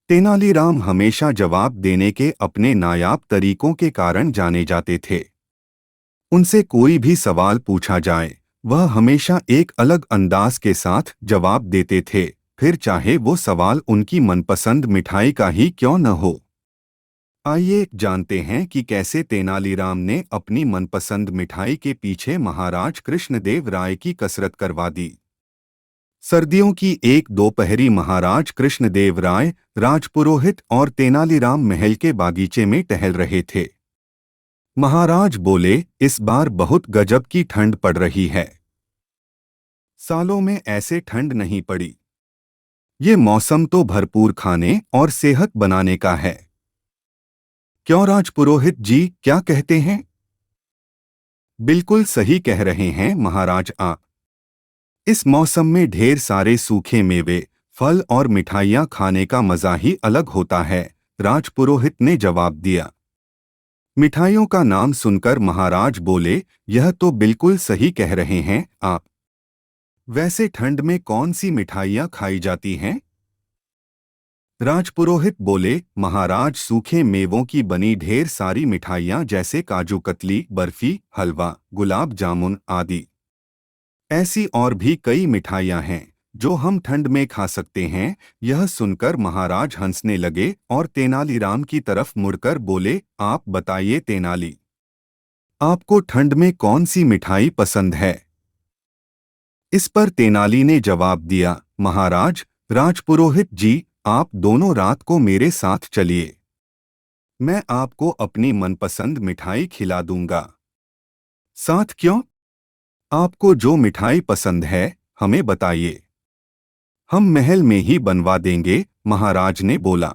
तेनालीराम हमेशा जवाब देने के अपने नायाब तरीकों के कारण जाने जाते थे। उनसे कोई भी सवाल पूछा जाए, वह हमेशा एक अलग अंदाज के साथ जवाब देते थे, फिर चाहे वो सवाल उनकी मनपसंद मिठाई का ही क्यों न हो। आइए जानते हैं कि कैसे तेनालीराम ने अपनी मनपसंद मिठाई के पीछे महाराज कृष्णदेव राय की कसरत करवा दी। सर्दियों की एक दोपहरी महाराज कृष्णदेव राय, राजपुरोहित और तेनालीराम महल के बागीचे में टहल रहे थे। महाराज बोले, इस बार बहुत गजब की ठंड पड़ रही है। सालों में ऐसे ठंड नहीं पड़ी। ये मौसम तो भरपूर खाने और सेहत बनाने का है। क्यों राजपुरोहित जी, क्या कहते हैं? बिल्कुल सही कह रहे हैं महाराज आप। इस मौसम में ढेर सारे सूखे मेवे, फल और मिठाइयाँ खाने का मजा ही अलग होता है, राजपुरोहित ने जवाब दिया। मिठाइयों का नाम सुनकर महाराज बोले, यह तो बिल्कुल सही कह रहे हैं आप। वैसे ठंड में कौन सी मिठाइयाँ खाई जाती हैं? राजपुरोहित बोले, महाराज सूखे मेवों की बनी ढेर सारी मिठाइयाँ जैसे काजू कतली, बर्फी, हलवा, गुलाब जामुन आदि। ऐसी और भी कई मिठाइयाँ हैं जो हम ठंड में खा सकते हैं। यह सुनकर महाराज हंसने लगे और तेनालीराम की तरफ मुड़कर बोले, आप बताइए तेनाली, आपको ठंड में कौन सी मिठाई पसंद है? इस पर तेनाली ने जवाब दिया, महाराज, राजपुरोहित जी, आप दोनों रात को मेरे साथ चलिए। मैं आपको अपनी मनपसंद मिठाई खिला दूंगा। साथ क्यों? आपको जो मिठाई पसंद है, हमें बताइए। हम महल में ही बनवा देंगे, महाराज ने बोला।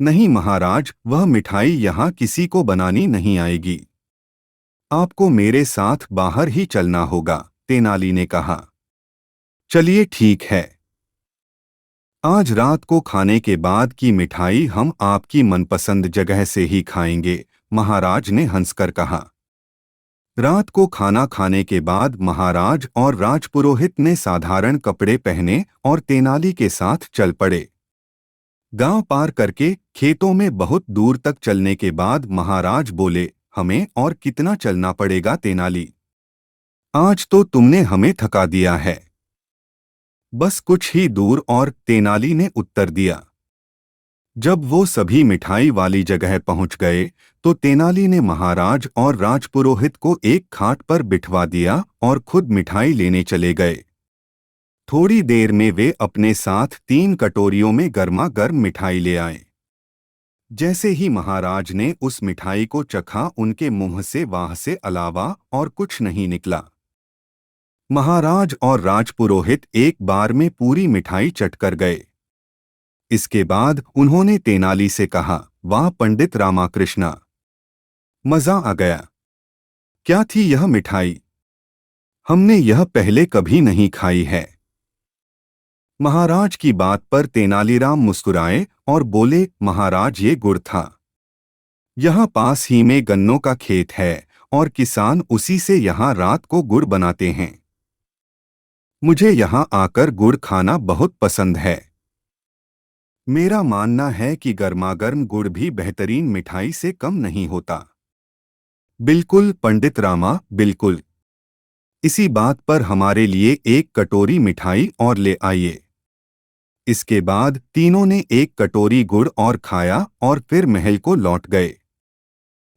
नहीं महाराज, वह मिठाई यहाँ किसी को बनानी नहीं आएगी। आपको मेरे साथ बाहर ही चलना होगा, तेनाली ने कहा। चलिए ठीक है। आज रात को खाने के बाद की मिठाई हम आपकी मनपसंद जगह से ही खाएंगे, महाराज ने हंसकर कहा। रात को खाना खाने के बाद महाराज और राजपुरोहित ने साधारण कपड़े पहने और तेनाली के साथ चल पड़े। गांव पार करके खेतों में बहुत दूर तक चलने के बाद महाराज बोले, हमें और कितना चलना पड़ेगा तेनाली? आज तो तुमने हमें थका दिया है। बस कुछ ही दूर और, तेनाली ने उत्तर दिया। जब वो सभी मिठाई वाली जगह पहुंच गए तो तेनाली ने महाराज और राजपुरोहित को एक खाट पर बिठवा दिया और खुद मिठाई लेने चले गए। थोड़ी देर में वे अपने साथ 3 कटोरियों में गर्मा गर्म मिठाई ले आए। जैसे ही महाराज ने उस मिठाई को चखा, उनके मुंह से वाह से अलावा और कुछ नहीं निकला। महाराज और राजपुरोहित एक बार में पूरी मिठाई चटकर गए। इसके बाद उन्होंने तेनाली से कहा, वाह पंडित रामाकृष्णा, मजा आ गया। क्या थी यह मिठाई? हमने यह पहले कभी नहीं खाई है। महाराज की बात पर तेनालीराम मुस्कुराए और बोले, महाराज, ये गुड़ था। यहाँ पास ही में गन्नों का खेत है और किसान उसी से यहाँ रात को गुड़ बनाते हैं। मुझे यहाँ आकर गुड़ खाना बहुत पसंद है। मेरा मानना है कि गर्मागर्म गुड़ भी बेहतरीन मिठाई से कम नहीं होता। बिल्कुल पंडित रामा, बिल्कुल। इसी बात पर हमारे लिए एक कटोरी मिठाई और ले आइए। इसके बाद तीनों ने एक कटोरी गुड़ और खाया और फिर महल को लौट गए।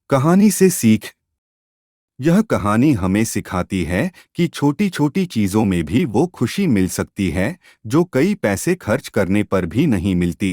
कहानी से सीख। यह कहानी हमें सिखाती है कि छोटी छोटी चीजों में भी वो खुशी मिल सकती है जो कई पैसे खर्च करने पर भी नहीं मिलती।